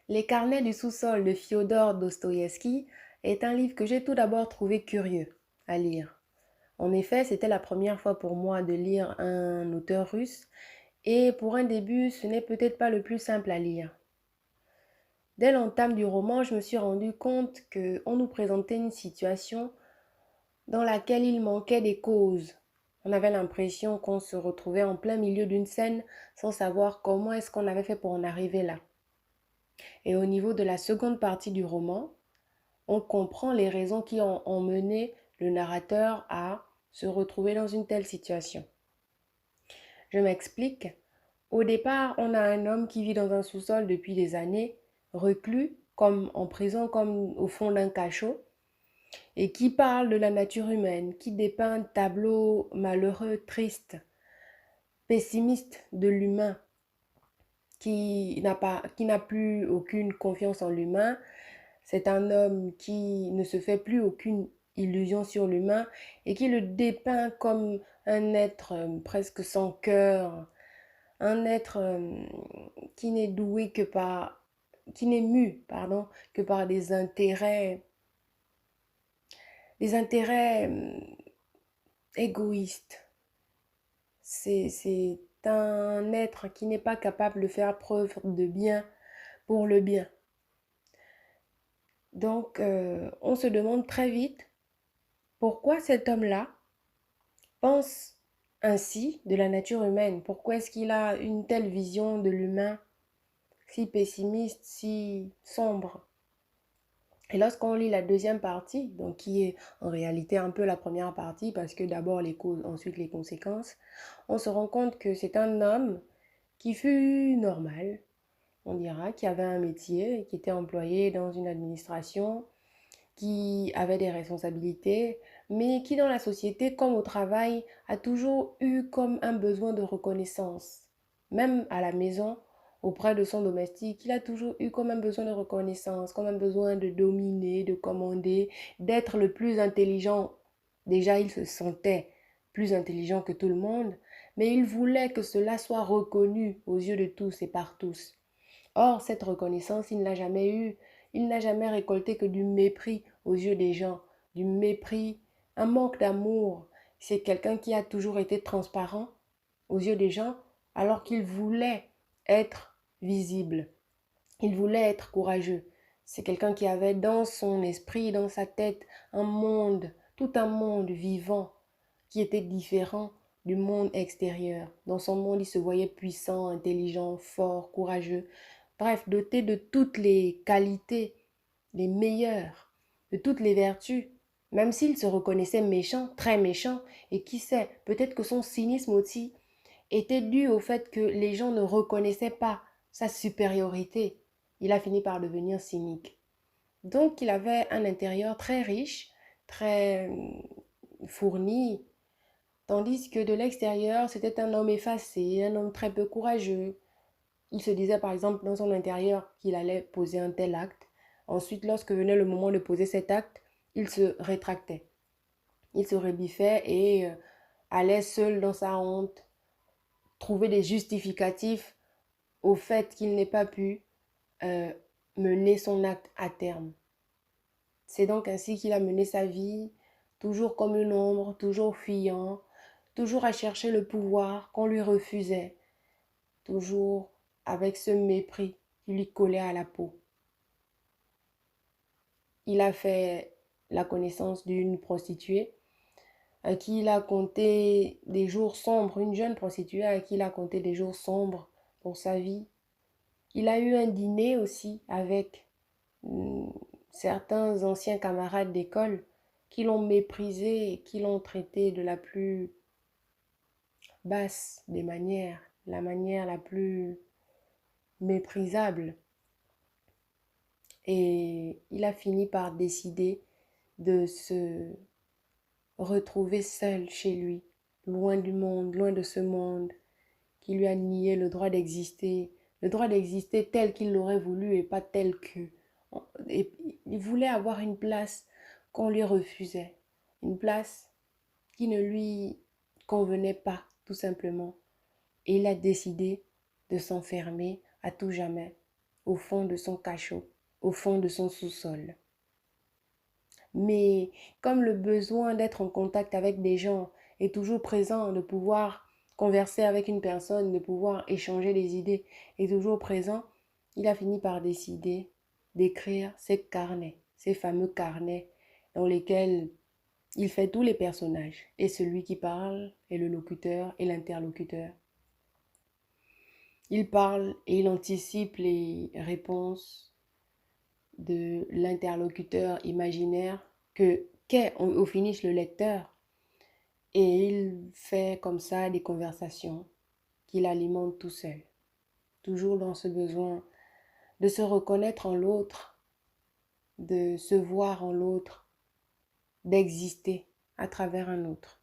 Les carnets du sous-sol de Fyodor Dostoïevski est un livre que j'ai tout d'abord trouvé curieux à lire. En effet, c'était la première fois pour moi de lire un auteur russe et pour un début, ce n'est peut-être pas le plus simple à lire. Dès l'entame du roman, je me suis rendu compte qu'on nous présentait une situation dans laquelle il manquait des causes. On avait l'impression qu'on se retrouvait en plein milieu d'une scène sans savoir comment est-ce qu'on avait fait pour en arriver là. Et au niveau de la seconde partie du roman, on comprend les raisons qui ont emmené le narrateur à se retrouver dans une telle situation. Je m'explique. Au départ, on a un homme qui vit dans un sous-sol depuis des années, reclus, comme en prison, comme au fond d'un cachot, et qui parle de la nature humaine, qui dépeint un tableau malheureux, triste, pessimiste de l'humain, qui n'a plus aucune confiance en l'humain. C'est un homme qui ne se fait plus aucune illusion sur l'humain et qui le dépeint comme un être presque sans cœur, un être qui n'est doué que par, qui n'est mu, pardon, que par des intérêts égoïstes. C'est un être qui n'est pas capable de faire preuve de bien pour le bien. Donc, on se demande très vite pourquoi cet homme-là pense ainsi de la nature humaine. Pourquoi est-ce qu'il a une telle vision de l'humain si pessimiste, si sombre? Et lorsqu'on lit la deuxième partie, donc qui est en réalité un peu la première partie, parce que d'abord les causes, ensuite les conséquences, on se rend compte que c'est un homme qui fut normal, on dira, qui avait un métier, qui était employé dans une administration, qui avait des responsabilités, mais qui dans la société comme au travail a toujours eu comme un besoin de reconnaissance. Même à la maison, auprès de son domestique, il a toujours eu comme un besoin de reconnaissance, comme un besoin de dominer, de commander, d'être le plus intelligent. Déjà, il se sentait plus intelligent que tout le monde, mais il voulait que cela soit reconnu aux yeux de tous et par tous. Or, cette reconnaissance, il ne l'a jamais eue. Il n'a jamais récolté que du mépris aux yeux des gens, du mépris, un manque d'amour. C'est quelqu'un qui a toujours été transparent aux yeux des gens alors qu'il voulait être visible. Il voulait être courageux. C'est quelqu'un qui avait dans son esprit, dans sa tête, un monde, tout un monde vivant qui était différent du monde extérieur. Dans son monde, il se voyait puissant, intelligent, fort, courageux. Bref, doté de toutes les qualités, les meilleures, de toutes les vertus. Même s'il se reconnaissait méchant, très méchant, et qui sait, peut-être que son cynisme aussi était dû au fait que les gens ne reconnaissaient pas sa supériorité. Il a fini par devenir cynique. Donc il avait un intérieur très riche, très fourni, tandis que de l'extérieur, c'était un homme effacé, un homme très peu courageux. Il se disait par exemple dans son intérieur qu'il allait poser un tel acte. Ensuite, lorsque venait le moment de poser cet acte, il se rétractait. Il se rebiffait et allait seul dans sa honte trouver des justificatifs au fait qu'il n'ait pas pu euh, mener son acte à terme. C'est donc ainsi qu'il a mené sa vie, toujours comme une ombre, toujours fuyant, toujours à chercher le pouvoir qu'on lui refusait, toujours avec ce mépris qui lui collait à la peau. Il a fait la connaissance d'une prostituée à qui il a compté des jours sombres, une jeune prostituée à qui il a compté des jours sombres pour sa vie. Il a eu un dîner aussi avec certains anciens camarades d'école qui l'ont méprisé et qui l'ont traité de la plus basse des manières, la manière la plus méprisable. Et il a fini par décider de se retrouver seul chez lui, loin du monde, loin de ce monde qui lui a nié le droit d'exister tel qu'il l'aurait voulu et pas tel que. Et il voulait avoir une place qu'on lui refusait, une place qui ne lui convenait pas, tout simplement. Et il a décidé de s'enfermer à tout jamais au fond de son cachot, au fond de son sous-sol. Mais comme le besoin d'être en contact avec des gens est toujours présent, de pouvoir converser avec une personne, de pouvoir échanger des idées est toujours présent, il a fini par décider d'écrire ces carnets, ces fameux carnets dans lesquels il fait tous les personnages, et celui qui parle, et le locuteur, et l'interlocuteur. Il parle et il anticipe les réponses de l'interlocuteur imaginaire qu'est au finish le lecteur. Et il fait comme ça des conversations qu'il alimente tout seul. Toujours dans ce besoin de se reconnaître en l'autre, de se voir en l'autre, d'exister à travers un autre.